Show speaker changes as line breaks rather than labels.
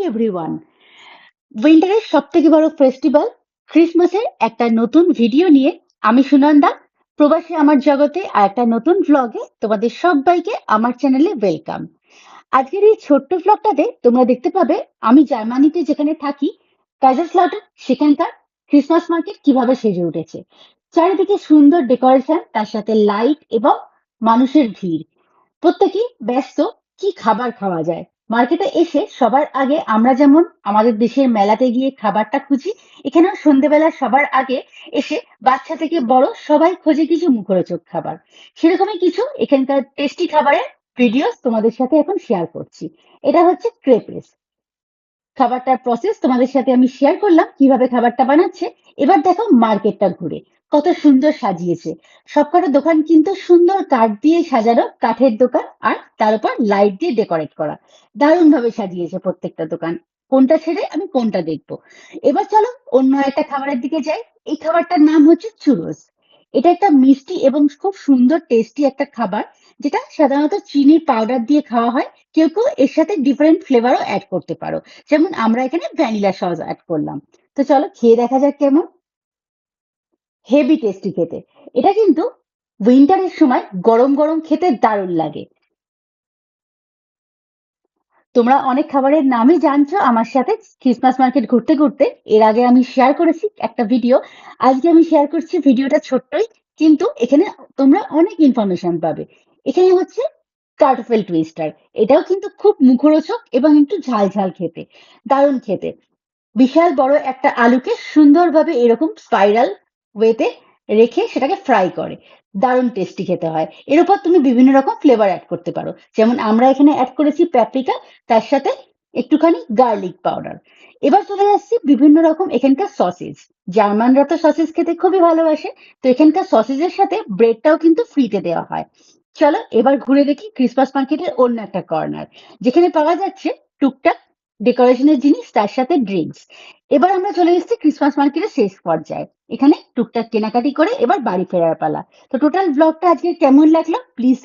Everyone. উইন্টারের সবথেকে বড় festival ক্রিসমাসের একটা নতুন ভিডিও নিয়ে আমি সুনন্দা, প্রবাসী আমার জগতে আর একটা নতুন ভ্লগে তোমাদের সবাইকে আমার চ্যানেলে ওয়েলকাম। আজকের এই ছোট্ট ভ্লগটাতে তোমরা দেখতে পাবে আমি জার্মানিতে যেখানে থাকি, কাইজারস্লাউটার, সেখানকার ক্রিসমাস মার্কেট কিভাবে সেজে উঠেছে। চারিদিকে সুন্দর ডেকোরেশন, তার সাথে লাইট এবং মানুষের ভিড়। প্রত্যেকেই ব্যস্ত কি খাবার খাওয়া যায়। মার্কেটে এসে সবার আগে আমরা যেমন আমাদের দেশের মেলাতে গিয়ে খাবারটা খুঁজি, এখানেও সন্ধেবেলা সবার আগে এসে বাচ্চা থেকে বড় সবাই খোঁজে কিছু মুখরোচক খাবার। সেরকমই কিছু এখানকার টেস্টি খাবারের ভিডিও তোমাদের সাথে এখন শেয়ার করছি। এটা হচ্ছে ক্রেপেস। খাবারটার প্রসেস তোমাদের সাথে আমি শেয়ার করলাম কিভাবে খাবারটা বানাচ্ছে। এবার দেখো মার্কেটটা ঘুরে কত সুন্দর সাজিয়েছে। সবকটা দোকান কিন্তু সুন্দর কাঠ দিয়ে সাজানো, কাঠের দোকান, আর তার উপর লাইট দিয়ে ডেকোরেট করা। দারুণ ভাবে সাজিয়েছে প্রত্যেকটা দোকান। কোনটা ছেড়ে আমি কোনটা দেখবো। এবার চলো অন্য একটা খাবারের দিকে যাই। এই খাবারটার নাম হচ্ছে চুরোস। এটা একটা মিষ্টি এবং খুব সুন্দর টেস্টি একটা খাবার, যেটা সাধারণত চিনির পাউডার দিয়ে খাওয়া হয়। কেউ কেউ এর সাথে ডিফারেন্ট ফ্লেভারও অ্যাড করতে পারো, যেমন আমরা এখানে ভ্যানিলা সস অ্যাড করলাম। তো চলো খেয়ে দেখা যাক কেমন। হেভি টেস্টি খেতে। এটা কিন্তু উইন্টারের সময় গরম গরম খেতে দারুণ লাগে। তোমরা অনেক খাবারের নামই জানছো আমার সাথে ক্রিসমাস মার্কেট ঘুরতে ঘুরতে। এর আগে আমি শেয়ার করেছি একটা ভিডিও। আজকে আমি শেয়ার করছি ভিডিওটা ছোট্টই, কিন্তু এখানে তোমরা অনেক ইনফরমেশন পাবে। এখানে হচ্ছে কার্টফেল টুইস্টার। এটাও কিন্তু খুব মুখরোচক এবং একটু ঝাল ঝাল খেতে, দারুণ খেতে। বিশাল বড় একটা আলুকে সুন্দরভাবে এরকম স্পাইরাল ওয়েতে রেখে সেটাকে ফ্রাই করে। দারুণ টেস্টি খেতে হয়। এর উপর তুমি বিভিন্ন রকম ফ্লেভার অ্যাড করতে পারো, যেমন আমরা এখানে অ্যাড করেছি প্যাপ্রিকা, তার সাথে একটুখানি গার্লিক পাউডার। এবার চলে যাচ্ছি বিভিন্ন রকম এখানকার সসেজ। জার্মানরা তো সসেজ খেতে খুবই ভালোবাসে, তো এখানকার সসেজের সাথে ব্রেডটাও কিন্তু ফ্রিতে দেওয়া হয়। চলো এবার ঘুরে দেখি ক্রিসমাস মার্কেটের অন্য একটা কর্নার, যেখানে পাওয়া যাচ্ছে টুকটাক ডেকোরেশনের জিনিস, তার সাথে ড্রিঙ্কস। এবার আমরা চলে এসেছি ক্রিসমাস মার্কেটের শেষ পর্যায়ে। এখানে টুকটাক কেনাকাটি করে এবার বাড়ি ফেরার পালা। তো টোটাল ব্লগটা আজকে কেমন লাগলো প্লিজ